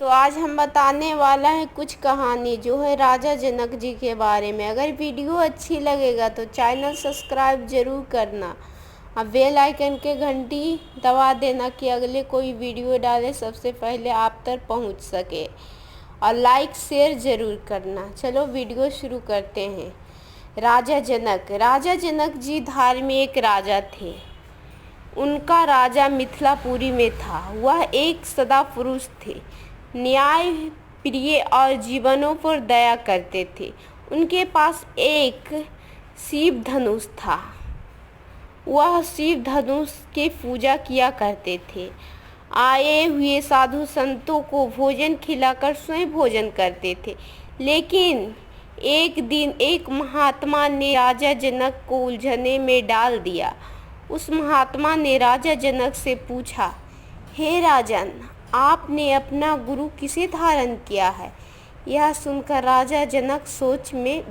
तो आज हम बताने वाला है कुछ कहानी जो है राजा जनक जी के बारे में। अगर वीडियो अच्छी लगेगा तो चैनल सब्सक्राइब जरूर करना और बेल आइकन के घंटी दबा देना कि अगले कोई वीडियो डाले सबसे पहले आप तक पहुंच सके, और लाइक शेयर ज़रूर करना। चलो वीडियो शुरू करते हैं। राजा जनक जी धार्मिक राजा थे। उनका राजा मिथिलापुरी में था। वह एक सदा पुरुष थे, न्याय प्रिय और जीवनों पर दया करते थे। उनके पास एक शिव धनुष था। वह शिव धनुष की पूजा किया करते थे। आए हुए साधु संतों को भोजन खिलाकर स्वयं भोजन करते थे। लेकिन एक दिन एक महात्मा ने राजा जनक को उलझने में डाल दिया। उस महात्मा ने राजा जनक से पूछा, हे राजन, आपने अपना गुरु किसे धारण किया है? यह सुनकर राजा जनक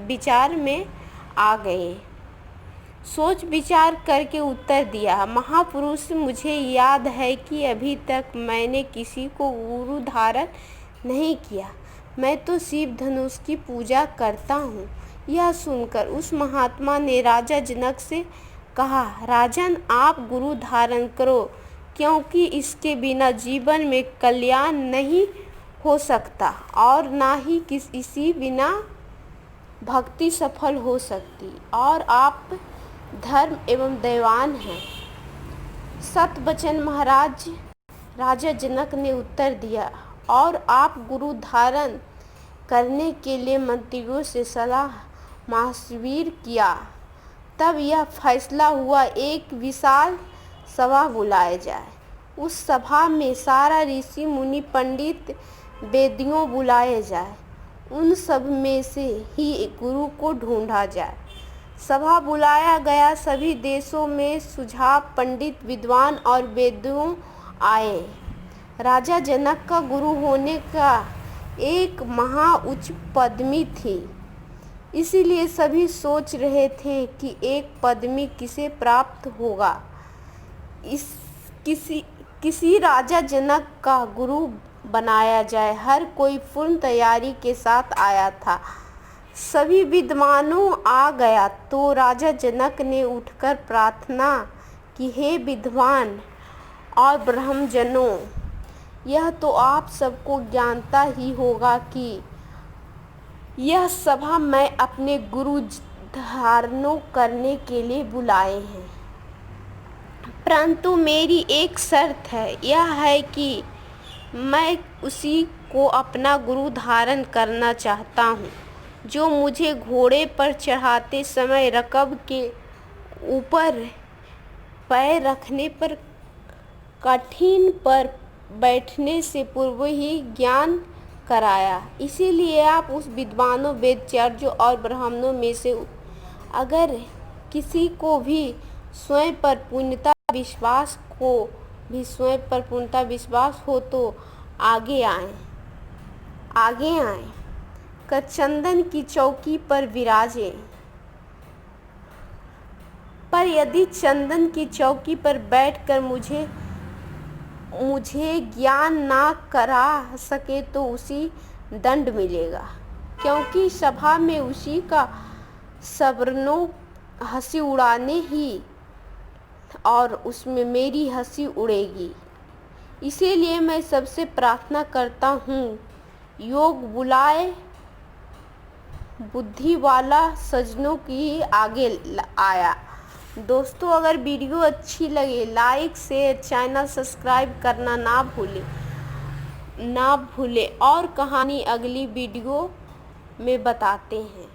विचार में आ गए। सोच विचार करके उत्तर दिया, महापुरुष, मुझे याद है कि अभी तक मैंने किसी को गुरु धारण नहीं किया। मैं तो शिव धनुष की पूजा करता हूँ। यह सुनकर उस महात्मा ने राजा जनक से कहा, राजन, आप गुरु धारण करो, क्योंकि इसके बिना जीवन में कल्याण नहीं हो सकता और ना ही इसी बिना भक्ति सफल हो सकती, और आप धर्म एवं दयावान हैं। सतवचन महाराज, राजा जनक ने उत्तर दिया, और आप गुरु धारण करने के लिए मंत्रियों से सलाह मशविरा किया। तब यह फैसला हुआ एक विशाल सभा बुलाया जाए। उस सभा में सारा ऋषि मुनि पंडित वेदियों बुलाए जाए। उन सब में से ही गुरु को ढूंढा जाए। सभा बुलाया गया। सभी देशों में सुझाव पंडित विद्वान और वेदियों आए। राजा जनक का गुरु होने का एक महा उच्च पदवी थी। इसीलिए सभी सोच रहे थे कि एक पदवी किसे प्राप्त होगा। किसी राजा जनक का गुरु बनाया जाए। हर कोई पूर्ण तैयारी के साथ आया था। सभी विद्वानों आ गया तो राजा जनक ने उठकर प्रार्थना की, हे विद्वान और ब्राह्मणजनों, यह तो आप सबको जानता ही होगा कि यह सभा मैं अपने गुरु धारण करने के लिए बुलाए हैं। परंतु मेरी एक शर्त है, यह है कि मैं उसी को अपना गुरु धारण करना चाहता हूँ जो मुझे घोड़े पर चढ़ाते समय रकब के ऊपर पैर रखने पर कठिन पर बैठने से पूर्व ही ज्ञान कराया। इसीलिए आप उस विद्वानों, वेदाचार्यों और ब्राह्मणों में से अगर किसी को भी स्वयं पर पूर्णता विश्वास हो तो आगे आए कर चंदन की चौकी पर विराजे। पर यदि चंदन की चौकी पर बैठकर मुझे ज्ञान ना करा सके तो उसी दंड मिलेगा, क्योंकि सभा में उसी का सवर्णों हंसी उड़ाने ही और उसमें मेरी हंसी उड़ेगी। इसीलिए मैं सबसे प्रार्थना करता हूँ, योग बुलाए बुद्धि वाला सज्जनों की आगे आया। दोस्तों, अगर वीडियो अच्छी लगे लाइक शेयर चैनल सब्सक्राइब करना ना भूले और कहानी अगली वीडियो में बताते हैं।